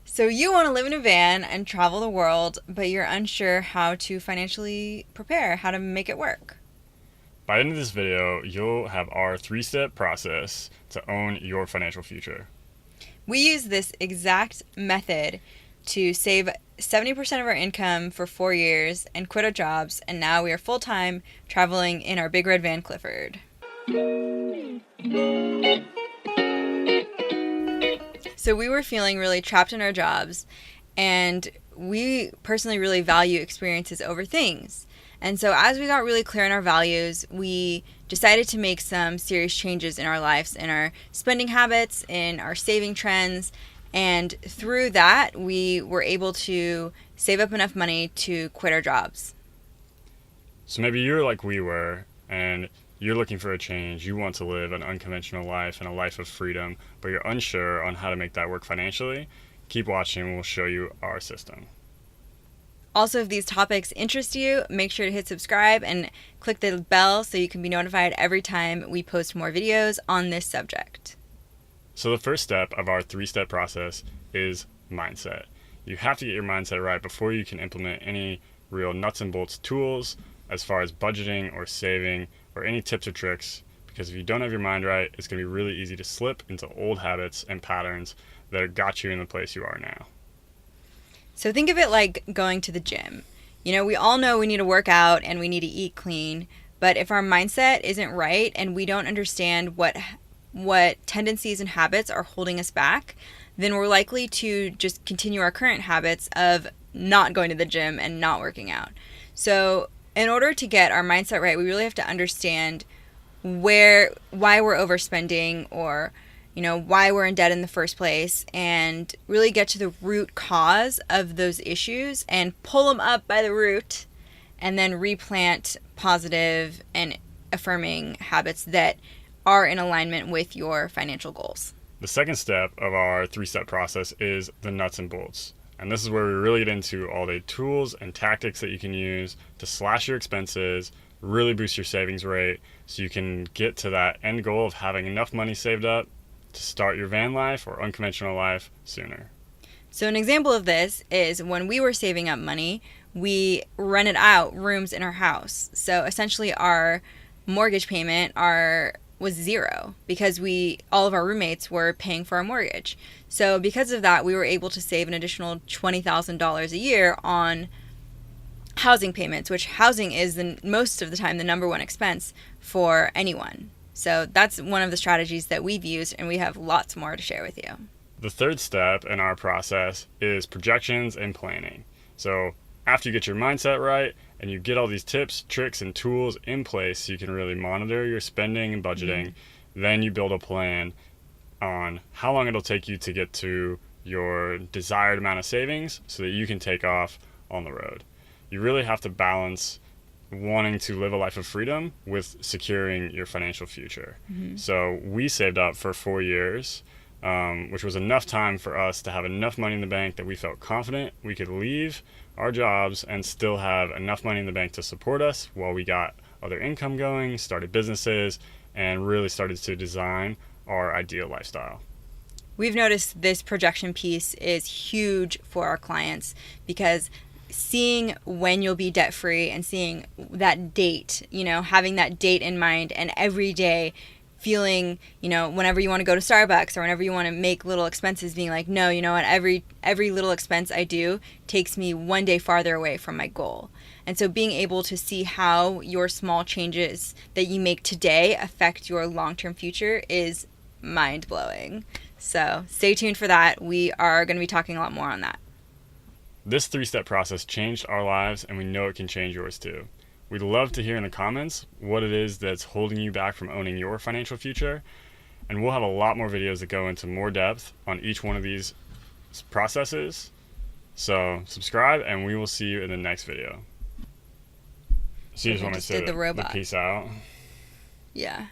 So you want to live in a van and travel the world, but you're unsure how to financially prepare, how to make it work. By the end of this video, you'll have our 3-step process to own your financial future. We use this exact method to save 70% of our income for 4 years and quit our jobs, and now we are full-time traveling in our big red van Clifford. So we were feeling really trapped in our jobs, and we personally really value experiences over things. And so as we got really clear on our values, we decided to make some serious changes in our lives, in our spending habits, in our saving trends. And through that, we were able to save up enough money to quit our jobs. So maybe you're like we were, and you're looking for a change. You want to live an unconventional life and a life of freedom, but you're unsure on how to make that work financially. Keep watching, and we'll show you our system. Also, if these topics interest you, make sure to hit subscribe and click the bell so you can be notified every time we post more videos on this subject. So the first step of our 3-step process is mindset. You have to get your mindset right before you can implement any real nuts and bolts tools as far as budgeting or saving or any tips or tricks, because if you don't have your mind right, it's going to be really easy to slip into old habits and patterns that got you in the place you are now. So think of it like going to the gym. We all know we need to work out and we need to eat clean, but if our mindset isn't right and we don't understand what tendencies and habits are holding us back, then we're likely to just continue our current habits of not going to the gym and not working out. So in order to get our mindset right, we really have to understand why we're overspending, or why we're in debt in the first place, and really get to the root cause of those issues and pull them up by the root, and then replant positive and affirming habits that are in alignment with your financial goals. The second step of our 3-step process is the nuts and bolts. And this is where we really get into all the tools and tactics that you can use to slash your expenses, really boost your savings rate, so you can get to that end goal of having enough money saved up to start your van life or unconventional life sooner. So an example of this is when we were saving up money, we rented out rooms in our house. So essentially our mortgage payment was zero because all of our roommates were paying for our mortgage. So because of that, we were able to save an additional $20,000 a year on housing payments, which housing is most of the time the number one expense for anyone. So that's one of the strategies that we've used, and we have lots more to share with you. The third step in our process is projections and planning. So after you get your mindset right and you get all these tips, tricks, and tools in place so you can really monitor your spending and budgeting, then you build a plan on how long it'll take you to get to your desired amount of savings so that you can take off on the road. You really have to balance wanting to live a life of freedom with securing your financial future. So we saved up for 4 years, which was enough time for us to have enough money in the bank that we felt confident we could leave our jobs and still have enough money in the bank to support us while we got other income going, started businesses, and really started to design our ideal lifestyle. We've noticed this projection piece is huge for our clients, because seeing when you'll be debt free and seeing that date, having that date in mind, and every day feeling, whenever you want to go to Starbucks or whenever you want to make little expenses, being like, no, you know what, every little expense I do takes me one day farther away from my goal. And so being able to see how your small changes that you make today affect your long-term future is mind-blowing. So stay tuned for that. We are going to be talking a lot more on that. This 3-step process changed our lives, and we know it can change yours too. We'd love to hear in the comments what it is that's holding you back from owning your financial future, and we'll have a lot more videos that go into more depth on each one of these processes. So subscribe, and we will see you in the next video. So you just want to say did the robot. the peace out? Yeah.